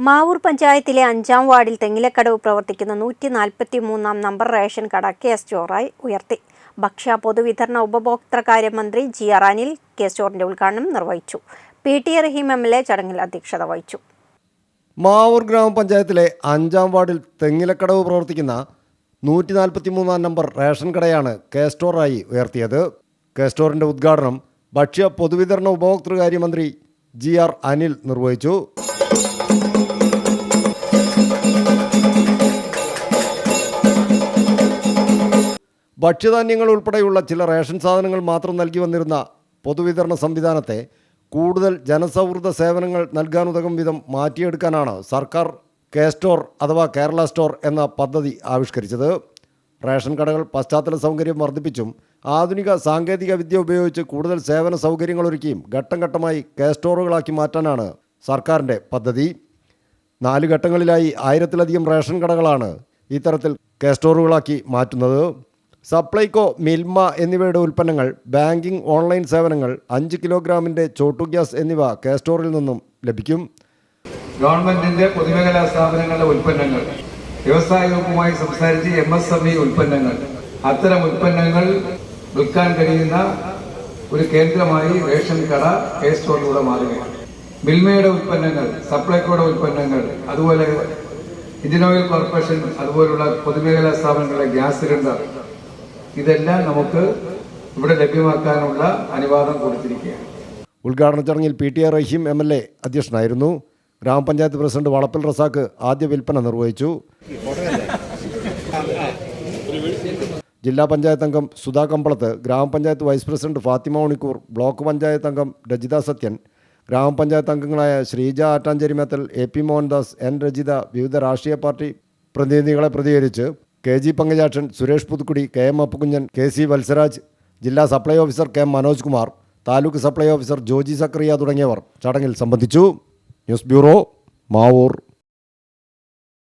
മാവൂർ പഞ്ചായത്തിലെ 5-ാം വാർഡിൽ തെങ്ങിലക്കടവ് പ്രവർത്തിക്കുന്ന 143-ാം നമ്പർ റേഷൻ കട കെ സ്റ്റോറായി ഉയർത്തി. ഭക്ഷ്യ പൊതുവിതരണ ഉപഭോക്തൃകാര്യ മന്ത്രി ജി.ആർ. അനിൽ കെ സ്റ്റോറിന്റെ ഉദ്ഘാടനം നിർവഹിച്ചു. പി.ടി. റഹീം എം.എൽ.എ ചടങ്ങിൽ അധ്യക്ഷത വഹിച്ചു. മാവൂർ ഗ്രാമപഞ്ചായത്തിലെ 5-ാം വാർഡിൽ തെങ്ങിലക്കടവ് പ്രവർത്തിക്കുന്ന 143-ാം നമ്പർ റേഷൻ കടയാണ് കെ സ്റ്റോറായി ഉയർത്തിയത്. കെ സ്റ്റോറിന്റെ ഉദ്ഘാടനം ഭക്ഷ്യ പൊതുവിതരണ ഉപഭോക്തൃകാര്യ മന്ത്രി ജി.ആർ. അനിൽ നിർവഹിച്ചു. ഭക്ഷ്യധാന്യങ്ങൾ ഉൾപ്പെടെയുള്ള ചില റേഷൻ സാധനങ്ങൾ മാത്രം നൽകി വന്നിരുന്ന പൊതുവിതരണ സംവിധാനത്തെ കൂടുതൽ ജനസൗഹൃദ സേവനങ്ങൾ നൽകാനുതകും വിധം മാറ്റിയെടുക്കാനാണ് സർക്കാർ കെ സ്റ്റോർ അഥവാ കേരള സ്റ്റോർ എന്ന പദ്ധതി ആവിഷ്കരിച്ചത്. റേഷൻ കടകൾ പശ്ചാത്തല സൗകര്യം വർദ്ധിപ്പിച്ചും ആധുനിക സാങ്കേതിക വിദ്യ ഉപയോഗിച്ച് കൂടുതൽ സേവന സൗകര്യങ്ങളൊരുക്കിയും ഘട്ടം ഘട്ടമായി കെ സ്റ്റോറുകളാക്കി മാറ്റാനാണ് സർക്കാരിൻ്റെ പദ്ധതി. 4 ഘട്ടങ്ങളിലായി 1000-ലധികം റേഷൻ കടകളാണ് ഇത്തരത്തിൽ കെ സ്റ്റോറുകളാക്കി മാറ്റുന്നത്. സപ്ലൈകോ, മിൽമ എന്നിവയുടെ ഉൽപ്പന്നങ്ങൾ, ബാങ്കിംഗ്, ഓൺലൈൻ സേവനങ്ങൾ, 5 കിലോഗ്രാമിൻ്റെ ചോട്ടു ഗ്യാസ് എന്നിവ കെ സ്റ്റോറിൽ നിന്നും ലഭിക്കും. ഗവൺമെന്റിന്റെ പൊതുമേഖലാ സ്ഥാപനങ്ങളുടെ ഉൽപ്പന്നങ്ങൾ, വ്യവസായ വകുപ്പുമായി സംസാരിച്ച് MSME ഉൽപ്പന്നങ്ങൾ, അത്തരം ഉൽപ്പന്നങ്ങൾ വിൽക്കാൻ കഴിയുന്ന ഒരു കേന്ദ്രമായി റേഷൻ കട കെ സ്റ്റോറിലൂടെ മാറുകയാണ്. മിൽമയുടെ ഉൽപ്പന്നങ്ങൾ, സപ്ലൈകോയുടെ ഉൽപ്പന്നങ്ങൾ, അതുപോലെ ഇന്ത്യൻ ഓയിൽ കോർപ്പറേഷൻ അതുപോലുള്ള പൊതുമേഖലാ സ്ഥാപനങ്ങളുടെ ഗ്യാസ് സിലിണ്ടർ, ഇതെല്ലാം നമുക്ക് ഇവിടെ ലഭ്യമാക്കാനുള്ള അനുവാദം കൊടുത്തിരിക്കുകയാണ്. ഉദ്ഘാടന ചടങ്ങിൽ പി.ടി. റഹീം എം.എൽ.എ അധ്യക്ഷനായിരുന്നു. ഗ്രാമപഞ്ചായത്ത് പ്രസിഡന്റ് വളപ്പിൽ റസാഖ് ആദ്യ വിൽപ്പന നിർവഹിച്ചു. ജില്ലാ പഞ്ചായത്ത് അംഗം സുധാ കമ്പളത്ത്, ഗ്രാമപഞ്ചായത്ത് vice president Fathima ഉണിക്കൂർ, block panchayat അംഗം രജിത സത്യൻ, ഗ്രാമപഞ്ചായത്ത് അംഗങ്ങളായ ശ്രീജ ആറ്റാഞ്ചേരിമേത്തൽ, A.P. മോഹൻദാസ്, N. രജിത, വിവിധ രാഷ്ട്രീയ പാർട്ടി പ്രതിനിധികളെ പ്രതികരിച്ച് KG Pankajakshan, Suresh Puthukkudi, KM Appukunjan, KC Valsaraj, ജില്ലാ supply officer KM Manoj Kumar, taluk supply officer Joji Zacharia തുടങ്ങിയവർ ചടങ്ങിൽ സംബന്ധിച്ചു. News bureau, Mavoor.